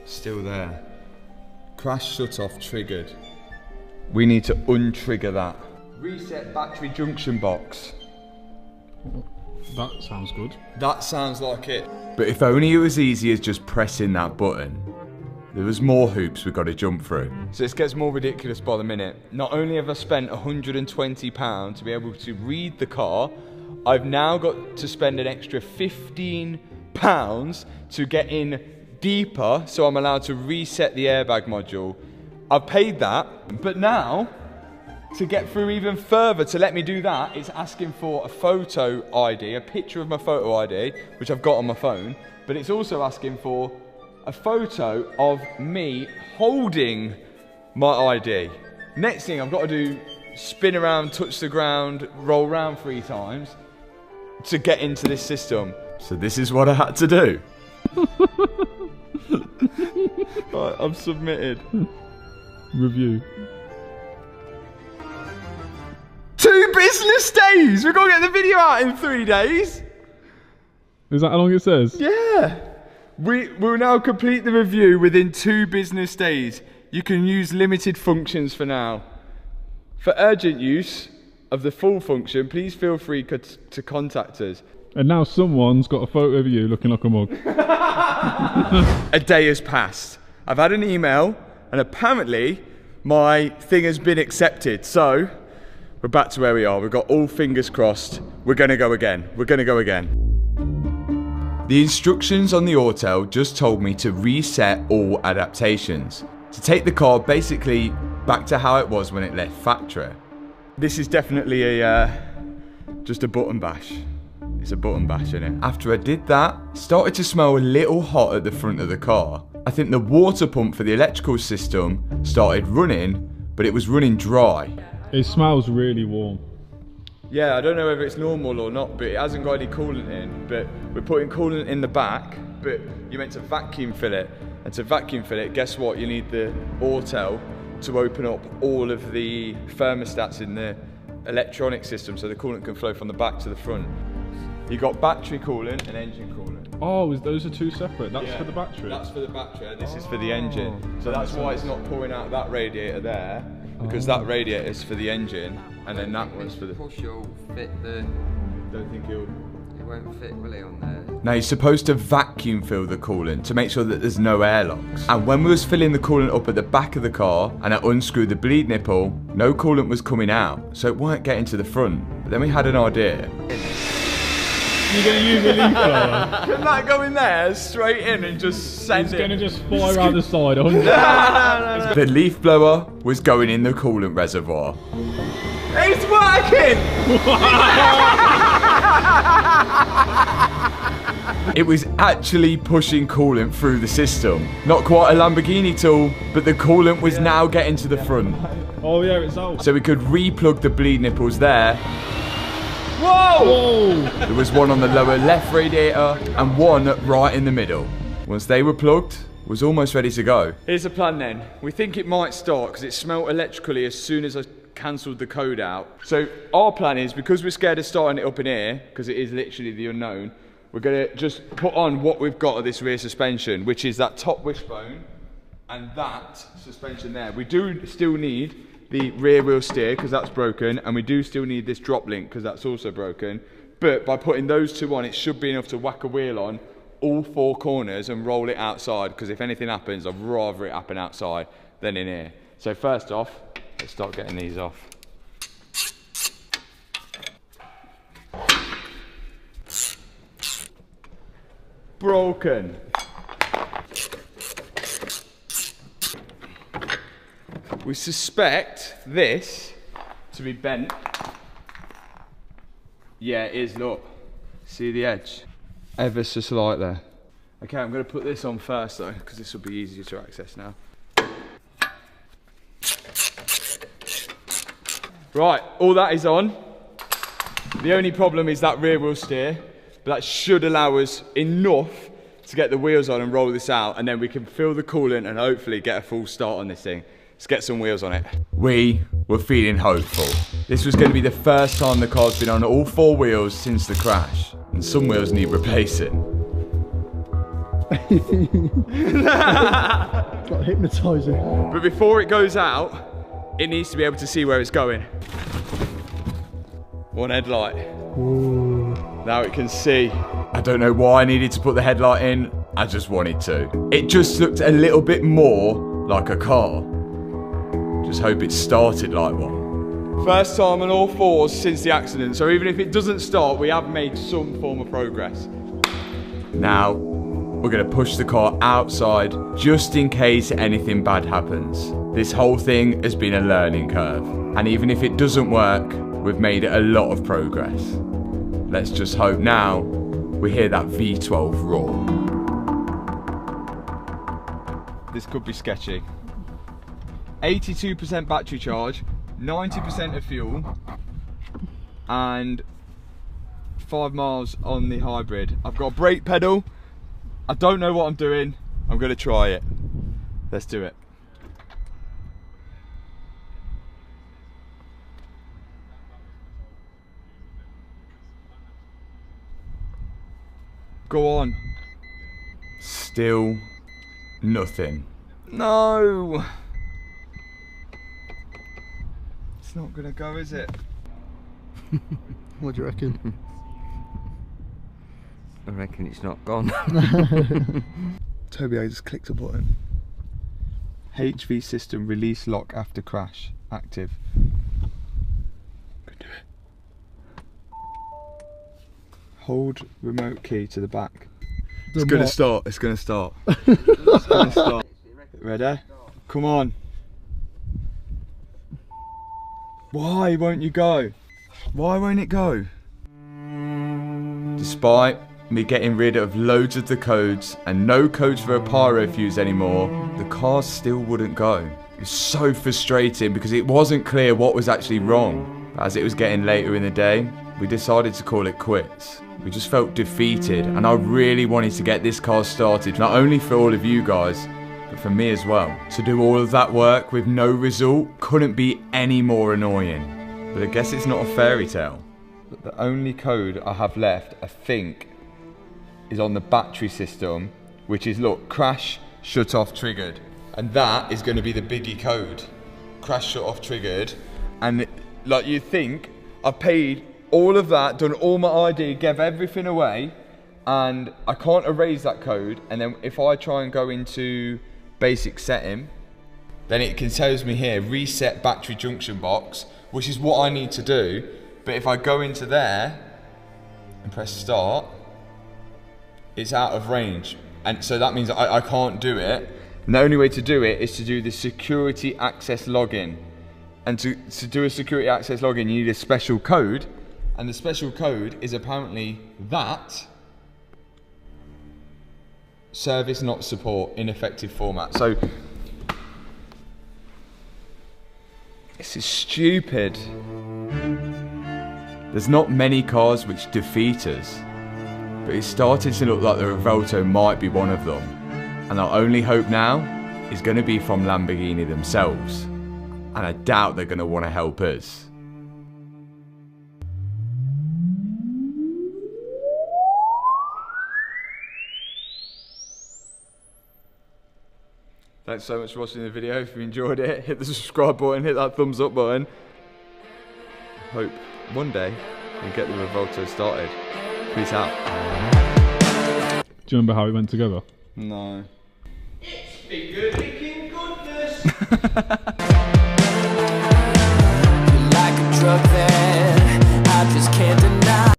Speaker 1: Still there. Crash shut off triggered. We need to untrigger that. Reset battery junction box.
Speaker 2: That sounds good.
Speaker 1: That sounds like it. But if only it was easy as just pressing that button. There was more hoops we got to jump through. So this gets more ridiculous by the minute. Not only have I spent £120 to be able to read the car, I've now got to spend an extra £15 to get in deeper, so I'm allowed to reset the airbag module. I've paid that, but now, to get through even further, to let me do that, it's asking for a photo ID, a picture of my photo ID, which I've got on my phone, but it's also asking for a photo of me holding my ID. Next thing I've got to do, spin around, touch the ground, roll around 3 times to get into this system. So this is what I had to do. Right, I've submitted.
Speaker 2: Review.
Speaker 1: 2 business days! We're gonna get the video out in 3 days!
Speaker 2: Is that how long it says?
Speaker 1: Yeah! We'll now complete the review within 2 business days. You can use limited functions for now. For urgent use of the full function, please feel free to contact us.
Speaker 2: And now someone's got a photo of you looking like a mug.
Speaker 1: A day has passed. I've had an email, and apparently my thing has been accepted. So we're back to where we are. We've got all fingers crossed. We're gonna go again. We're gonna go again. The instructions on the Autel just told me to reset all adaptations, to take the car basically back to how it was when it left factory. This is definitely just a button bash. It's a button bash, isn't it? After I did that, it started to smell a little hot at the front of the car. I think the water pump for the electrical system started running, but it was running dry.
Speaker 2: It smells really warm.
Speaker 1: Yeah, I don't know whether it's normal or not, but it hasn't got any coolant in. But we're putting coolant in the back, but you're meant to vacuum fill it. And to vacuum fill it, guess what? You need the Autel to open up all of the thermostats in the electronic system so the coolant can flow from the back to the front. You've got battery coolant and engine coolant.
Speaker 2: Oh, those are 2 separate. That's for the battery.
Speaker 1: That's for the battery, this is for the engine. So that's why it's not pouring out that radiator there, because that radiator is for the engine, and then that one's for the...
Speaker 4: Push will fit the...
Speaker 1: Don't think it'll...
Speaker 4: It won't fit, will it, on there?
Speaker 1: Now you're supposed to vacuum fill the coolant to make sure that there's no airlocks. And when we was filling the coolant up at the back of the car, and I unscrewed the bleed nipple, no coolant was coming out, so it weren't getting to the front. But then we had an idea.
Speaker 2: You're going to use a leaf blower?
Speaker 1: Can that go in there, straight in, and just send
Speaker 2: It's
Speaker 1: it?
Speaker 2: going to just fly around the side. 100.
Speaker 1: The leaf blower was going in the coolant reservoir. It's working! It was actually pushing coolant through the system. Not quite a Lamborghini tool, but the coolant was now getting to the front.
Speaker 2: Oh yeah, it's out.
Speaker 1: So we could re-plug the bleed nipples there.
Speaker 2: Whoa! Whoa!
Speaker 1: There was one on the lower left radiator and one right in the middle. Once they were plugged, it was almost ready to go. Here's the plan then. We think it might start because it smelled electrically as soon as I cancelled the code out. So our plan is, because we're scared of starting it up in here, because it is literally the unknown, we're going to just put on what we've got of this rear suspension, which is that top wishbone and that suspension there. We do still need the rear wheel steer because that's broken, and we do still need this drop link because that's also broken. But by putting those 2 on, it should be enough to whack a wheel on all 4 corners and roll it outside, because if anything happens, I'd rather it happen outside than in here. So first off, let's start getting these off. Broken. We suspect this to be bent. Yeah, it is, look. See the edge? Ever so slight there. Okay, I'm going to put this on first though, because this will be easier to access now. Right, all that is on. The only problem is that rear wheel steer, but that should allow us enough to get the wheels on and roll this out, and then we can fill the coolant and hopefully get a full start on this thing. Let's get some wheels on it. We were feeling hopeful. This was going to be the first time the car's been on all 4 wheels since the crash, and some wheels need replacing.
Speaker 2: It's like hypnotising.
Speaker 1: But before it goes out, it needs to be able to see where it's going. One headlight.
Speaker 2: Ooh.
Speaker 1: Now it can see. I don't know why I needed to put the headlight in, I just wanted to. It just looked a little bit more like a car. Just hope it started like one. First time on all 4s since the accident, so even if it doesn't start, we have made some form of progress. Now, we're gonna push the car outside just in case anything bad happens. This whole thing has been a learning curve, and even if it doesn't work, we've made a lot of progress. Let's just hope now we hear that V12 roar. This could be sketchy. 82% battery charge, 90% of fuel, and 5 miles on the hybrid. I've got a brake pedal. I don't know what I'm doing. I'm gonna try it. Let's do it. Go on. Still nothing. No. It's not gonna go, is it?
Speaker 2: What do you reckon?
Speaker 4: I reckon it's not gone.
Speaker 1: Toby, I just clicked a button. HV system release lock after crash active. Could do it. Hold remote key to the back. It's gonna start. It's gonna start. It's gonna start. Ready? Come on. Why won't you go? Why won't it go? Despite me getting rid of loads of the codes and no codes for a pyro fuse anymore, the car still wouldn't go. It was so frustrating because it wasn't clear what was actually wrong. As it was getting later in the day, we decided to call it quits. We just felt defeated, and I really wanted to get this car started, not only for all of you guys, but for me as well. To do all of that work with no result couldn't be any more annoying. But I guess it's not a fairy tale. But the only code I have left, I think, is on the battery system, which is, look, crash shut off triggered. And that is going to be the biggie code. Crash shut off triggered. And like you think, I've paid all of that, done all my ID, gave everything away, and I can't erase that code. And then if I try and go into basic setting, then it can tells me here, reset battery junction box, which is what I need to do. But if I go into there and press start, it's out of range. And so that means I can't do it. And the only way to do it is to do the security access login. And to do a security access login, you need a special code. And the special code is apparently that service not support ineffective format. So this is stupid. There's not many cars which defeat us, but it's starting to look like the Revuelto might be one of them. And our only hope now is going to be from Lamborghini themselves. And I doubt they're going to want to help us. Thanks so much for watching the video. If you enjoyed it, hit the subscribe button, hit that thumbs up button. Hope one day we get the Revuelto started. Peace out.
Speaker 2: Do you remember how it went together?
Speaker 1: No.
Speaker 4: It's bigger licking goodness.